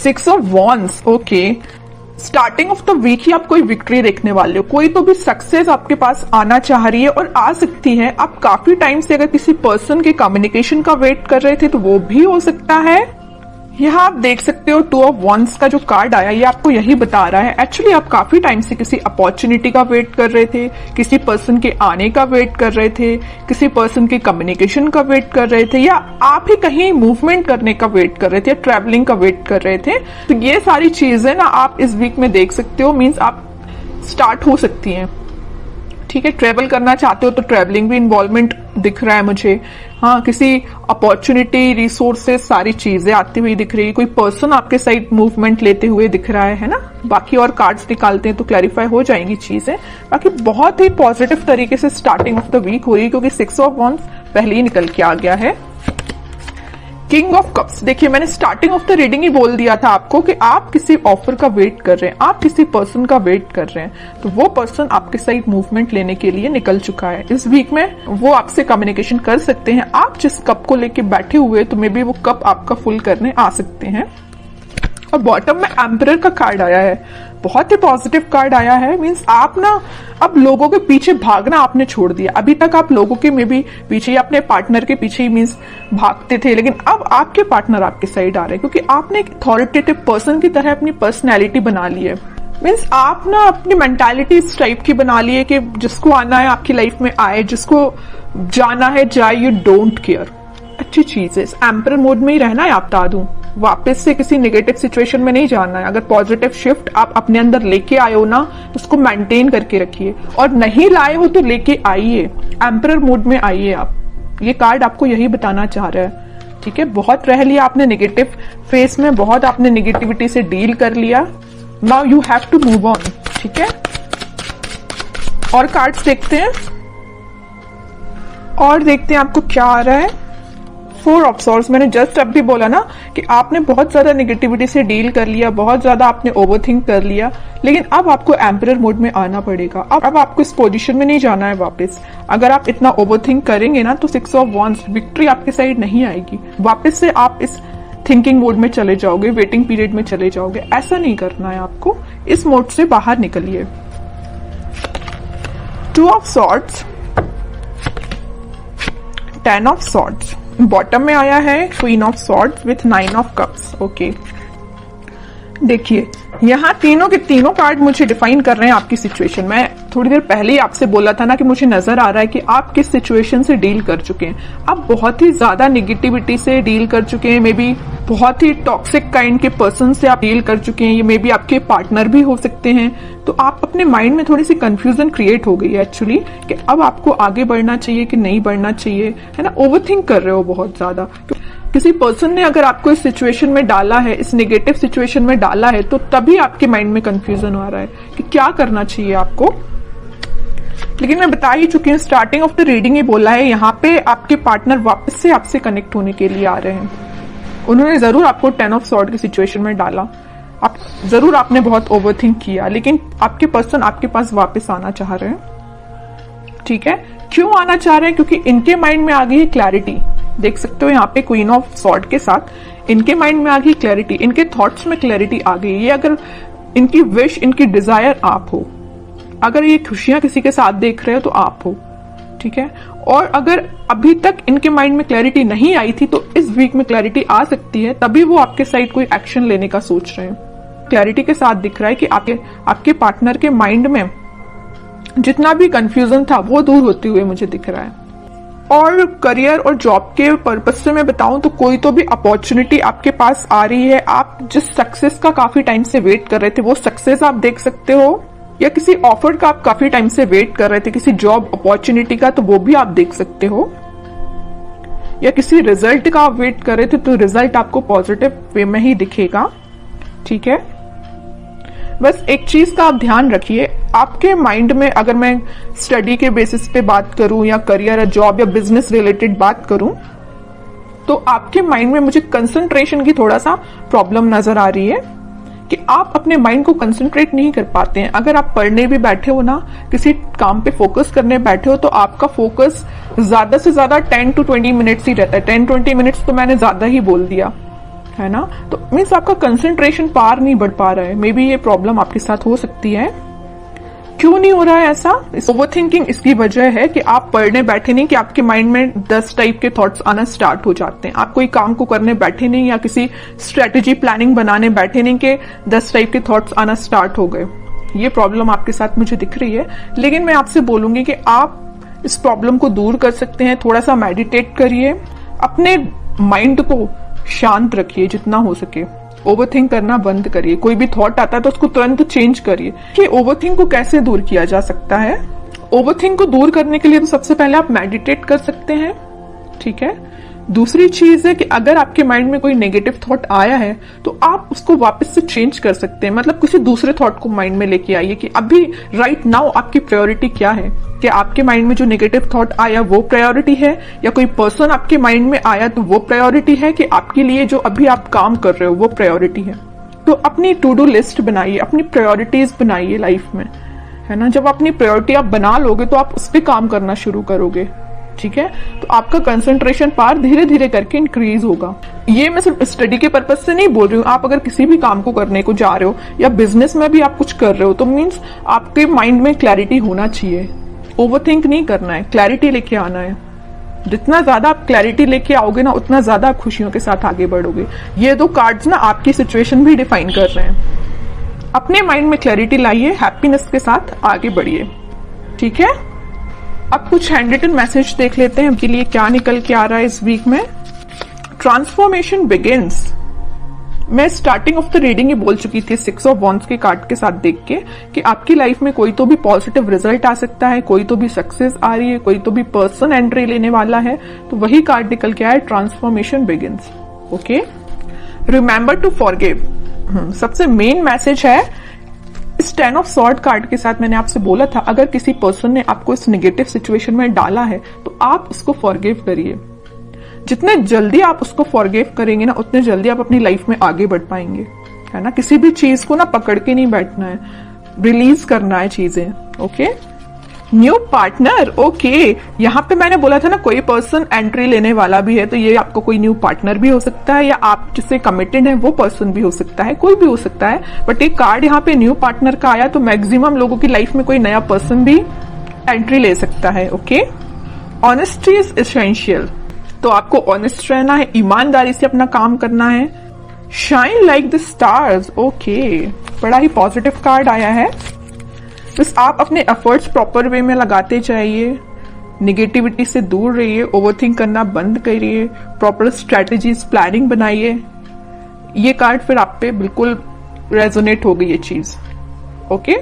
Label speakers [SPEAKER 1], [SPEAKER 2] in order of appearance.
[SPEAKER 1] 6 of wands, okay. Starting of the week ही आप कोई विक्ट्री देखने वाले हो, कोई तो भी सक्सेस आपके पास आना चाह रही है और आ सकती है। आप काफी टाइम से अगर किसी पर्सन के कम्युनिकेशन का वेट कर रहे थे तो वो भी हो सकता है। यहाँ आप देख सकते हो 2 ऑफ वॉन्ड्स का जो कार्ड आया ये आपको यही बता रहा है एक्चुअली आप काफी टाइम से किसी अपॉर्चुनिटी का वेट कर रहे थे, किसी पर्सन के आने का वेट कर रहे थे, किसी पर्सन के कम्युनिकेशन का वेट कर रहे थे, या आप ही कहीं मूवमेंट करने का वेट कर रहे थे, या ट्रैवलिंग का वेट कर रहे थे। तो ये सारी चीजें ना आप इस वीक में देख सकते हो, मीन्स आप स्टार्ट हो सकती हैं। ठीक है, ट्रेवल करना चाहते हो तो ट्रेवलिंग भी इन्वॉल्वमेंट दिख रहा है मुझे। हाँ, किसी अपॉर्चुनिटी, रिसोर्सेस, सारी चीजें आती हुई दिख रही है। कोई पर्सन आपके साइड मूवमेंट लेते हुए दिख रहा है ना। बाकी और कार्ड्स निकालते हैं तो क्लैरिफाई हो जाएंगी चीजें। बाकी बहुत ही पॉजिटिव तरीके से स्टार्टिंग ऑफ द वीक हो रही है क्योंकि 6 ऑफ वॉन्ड्स पहले ही निकल के आ गया है। किंग ऑफ कप्स, देखिए मैंने स्टार्टिंग ऑफ द रीडिंग ही बोल दिया था आपको कि आप किसी ऑफर का वेट कर रहे हैं, आप किसी पर्सन का वेट कर रहे हैं, तो वो पर्सन आपके साइड मूवमेंट लेने के लिए निकल चुका है। इस वीक में वो आपसे कम्युनिकेशन कर सकते हैं। आप जिस कप को लेके बैठे हुए तो मे बी वो कप आपका फुल करने आ सकते हैं। और बॉटम में एम्परर का कार्ड आया है, बहुत ही पॉजिटिव कार्ड आया है। मींस आप ना अब लोगों के पीछे भागना आपने छोड़ दिया। अभी तक आप लोगों के में भी पीछे, अपने पार्टनर के पीछे ही मींस भागते थे, लेकिन अब आपके पार्टनर आपके साइड आ रहे हैं क्योंकि आपने एक अथॉरिटेटिव पर्सन की तरह अपनी पर्सनैलिटी बना ली है। मीन्स आप ना अपनी मेंटालिटी इस टाइप की बना ली है कि जिसको आना है आपकी लाइफ में आए, जिसको जाना है जाए, यू डोंट केयर। अच्छी चीज है, इस एम्परर मोड में ही रहना है। आप बता दूं, वापस से किसी नेगेटिव सिचुएशन में नहीं जाना है। अगर पॉजिटिव शिफ्ट आप अपने अंदर लेके आए हो ना, उसको मेंटेन करके रखिए, और नहीं लाए हो तो लेके आइए, एम्परर मोड में आइए आप। ये कार्ड आपको यही बताना चाह रहा है। ठीक है, बहुत रह लिया आपने नेगेटिव फेस में, बहुत आपने नेगेटिविटी से डील कर लिया। Now you have to move on. ठीक है, और कार्ड्स देखते हैं और देखते हैं आपको क्या आ रहा है। 4 ऑफ सॉर्ड्स, मैंने जस्ट अब भी बोला ना कि आपने बहुत ज्यादा नेगेटिविटी से डील कर लिया, बहुत ज्यादा आपने ओवरथिंक कर लिया, लेकिन अब आपको एम्परर मोड में आना पड़ेगा। अब आपको इस पोजीशन में नहीं जाना है वापस। अगर आप इतना ओवरथिंक करेंगे ना तो 6 ऑफ वॉन्ड्स, विक्ट्री आपके साइड नहीं आएगी। वापस से आप इस थिंकिंग मोड में चले जाओगे, वेटिंग पीरियड में चले जाओगे। ऐसा नहीं करना है आपको, इस मोड से बाहर निकलिए। 2 of swords, 10 of swords, bottom में आया है queen of swords with 9 of cups. Okay, देखिए यहाँ तीनों के तीनों कार्ड मुझे डिफाइन कर रहे हैं आपकी सिचुएशन। मैं थोड़ी देर पहले ही आपसे बोला था ना कि मुझे नजर आ रहा है कि आप किस सिचुएशन से डील कर चुके हैं। आप बहुत ही ज्यादा नेगेटिविटी से डील कर चुके हैं, मे बी बहुत ही टॉक्सिक काइंड के पर्सन से आप डील कर चुके हैं। ये मे बी आपके पार्टनर भी हो सकते हैं। तो आप अपने माइंड में थोड़ी सी कंफ्यूजन क्रिएट हो गई है एक्चुअली कि अब आपको आगे बढ़ना चाहिए कि नहीं बढ़ना चाहिए, है ना। ओवरथिंक कर रहे हो बहुत ज्यादा। किसी पर्सन ने अगर आपको इस सिचुएशन में डाला है, इस नेगेटिव सिचुएशन में डाला है, तो तभी आपके माइंड में कंफ्यूजन आ रहा है कि क्या करना चाहिए आपको। लेकिन मैं बता ही चुकी हूँ, स्टार्टिंग ऑफ द रीडिंग ही बोला है, यहाँ पे आपके पार्टनर वापस से आपसे कनेक्ट होने के लिए आ रहे हैं। उन्होंने जरूर आपको 10 ऑफ सॉर्ड की सिचुएशन में डाला, आप जरूर आपने बहुत ओवरथिंक किया, लेकिन आपके पर्सन आपके पास वापस आना चाह रहे हैं। ठीक है, क्यों आना चाह रहे हैं? क्योंकि इनके माइंड में आ गई है क्लैरिटी। देख सकते हो यहाँ पे क्वीन ऑफ सॉर्ड के साथ इनके माइंड में आ गई क्लैरिटी, इनके थॉट्स में क्लैरिटी आ गई। ये अगर इनकी विश, इनकी डिजायर आप हो, अगर ये खुशियां किसी के साथ देख रहे हो तो आप हो। ठीक है, और अगर अभी तक इनके माइंड में क्लैरिटी नहीं आई थी तो इस वीक में क्लैरिटी आ सकती है, तभी वो आपके साइड कोई एक्शन लेने का सोच रहे हैं। क्लैरिटी के साथ दिख रहा है कि आपके पार्टनर के माइंड में जितना भी कंफ्यूजन था वो दूर होते हुए मुझे दिख रहा है। और करियर और जॉब के पर्पज से मैं बताऊं तो कोई तो भी अपॉर्चुनिटी आपके पास आ रही है। आप जिस सक्सेस का काफी टाइम से वेट कर रहे थे वो सक्सेस आप देख सकते हो, या किसी ऑफर का आप काफी टाइम से वेट कर रहे थे, किसी जॉब अपॉर्चुनिटी का, तो वो भी आप देख सकते हो। या किसी रिजल्ट का आप वेट कर रहे थे तो रिजल्ट आपको पॉजिटिव वे में ही दिखेगा। ठीक है, बस एक चीज का आप ध्यान रखिए, आपके माइंड में, अगर मैं स्टडी के बेसिस पे बात करूं या करियर या जॉब या बिजनेस रिलेटेड बात करूं, तो आपके माइंड में मुझे कंसंट्रेशन की थोड़ा सा प्रॉब्लम नजर आ रही है कि आप अपने माइंड को कंसंट्रेट नहीं कर पाते हैं। अगर आप पढ़ने भी बैठे हो ना, किसी काम पे फोकस करने बैठे हो, तो आपका फोकस ज्यादा से ज्यादा 10 to 20 मिनट्स ही रहता है। 10-20 मिनट्स तो मैंने ज्यादा ही बोल दिया। है ना। तो मीन्स आपका कंसंट्रेशन पार नहीं बढ़ पा रहा है, मे बी ये प्रॉब्लम आपके साथ हो सकती है। क्यों नहीं हो रहा है ऐसा? ओवरथिंकिंग इसकी वजह है कि आप पढ़ने बैठे नहीं कि आपके माइंड में 10 टाइप के थॉट्स आना स्टार्ट हो जाते हैं। आप कोई काम को करने बैठे नहीं या किसी स्ट्रेटेजी प्लानिंग बनाने बैठे नहीं कि 10 टाइप के थॉट्स आना स्टार्ट हो गए। ये प्रॉब्लम आपके साथ मुझे दिख रही है, लेकिन मैं आपसे बोलूंगी कि आप इस प्रॉब्लम को दूर कर सकते हैं। थोड़ा सा मेडिटेट करिए, अपने माइंड को शांत रखिए जितना हो सके, ओवरथिंक करना बंद करिए। कोई भी थॉट आता है तो उसको तुरंत चेंज करिए। कि ओवरथिंक को कैसे दूर किया जा सकता है? ओवरथिंक को दूर करने के लिए तो सबसे पहले आप मेडिटेट कर सकते हैं, ठीक है। दूसरी चीज है कि अगर आपके माइंड में कोई नेगेटिव थॉट आया है तो आप उसको वापस से चेंज कर सकते हैं। मतलब किसी दूसरे थॉट को माइंड में लेके आइए कि अभी राइट नाउ आपकी प्रायोरिटी क्या है। क्या आपके माइंड में जो नेगेटिव थॉट आया वो प्रायोरिटी है, या कोई पर्सन आपके माइंड में आया तो वो प्रायोरिटी है, कि आपके लिए जो अभी आप काम कर रहे हो वो प्रायोरिटी है। तो अपनी टू डू लिस्ट बनाइए, अपनी प्रायोरिटीज बनाइए लाइफ में, है ना। जब अपनी प्रायोरिटी आप बना लोगे तो आप उस पर काम करना शुरू करोगे, ठीक है। तो आपका कंसंट्रेशन पावर धीरे धीरे करके इंक्रीज होगा। ये मैं सिर्फ स्टडी के पर्पज से नहीं बोल रही हूँ। आप अगर किसी भी काम को करने को जा रहे हो या बिजनेस में भी आप कुछ कर रहे हो तो मीन्स आपके माइंड में क्लैरिटी होना चाहिए। ओवरथिंक नहीं करना है, क्लैरिटी लेके आना है। जितना ज्यादा आप क्लैरिटी लेके आओगे ना, उतना ज्यादा आप खुशियों के साथ आगे बढ़ोगे। ये 2 कार्ड्स ना आपकी सिचुएशन भी डिफाइन कर रहे हैं। अपने माइंड में क्लैरिटी लाइए, हैप्पीनेस के साथ आगे बढ़िए, ठीक है। अब कुछ हैंड रिटन मैसेज देख लेते हैं उनके लिए क्या निकल के आ रहा है इस वीक में। Transformation begins. मैं स्टार्टिंग ऑफ द रीडिंग ही बोल चुकी थी 6 ऑफ वॉन्ड्स के कार्ड के साथ देख के कि आपकी लाइफ में कोई तो भी पॉजिटिव रिजल्ट आ सकता है, कोई तो भी सक्सेस आ रही है, कोई तो भी पर्सन एंट्री लेने वाला है। तो वही कार्ड निकल के आया, transformation begins. Okay, remember to forgive. सबसे मेन मैसेज है इस 10 ऑफ सॉर्ड कार्ड के साथ। मैंने आपसे बोला था अगर किसी पर्सन ने आपको इस नेगेटिव सिचुएशन में डाला है तो आप उसको फॉरगिव करिए। जितने जल्दी आप उसको फॉरगिव करेंगे ना, उतने जल्दी आप अपनी लाइफ में आगे बढ़ पाएंगे, है ना। किसी भी चीज को ना पकड़ के नहीं बैठना है, रिलीज करना है चीजें। Okay, new partner. ओके, यहाँ पे मैंने बोला था ना कोई पर्सन एंट्री लेने वाला भी है, तो ये आपको कोई न्यू पार्टनर भी हो सकता है, या आप जिससे कमिटेड है वो पर्सन भी हो सकता है, कोई भी हो सकता है। बट एक कार्ड यहाँ पे न्यू पार्टनर का आया, तो मैक्सिमम लोगों की लाइफ में कोई नया पर्सन भी एंट्री ले सकता है। Okay, honesty is essential. तो आपको ऑनेस्ट रहना है, ईमानदारी से अपना काम करना है। Shine like the stars. Okay, बड़ा ही पॉजिटिव कार्ड आया है। बस आप अपने एफर्ट्स प्रॉपर वे में लगाते जाइए, निगेटिविटी से दूर रहिए, ओवरथिंक करना बंद करिए, प्रॉपर स्ट्रेटेजीज प्लानिंग बनाइए। ये कार्ड फिर आप पे बिल्कुल रेजोनेट होगी ये चीज। ओके।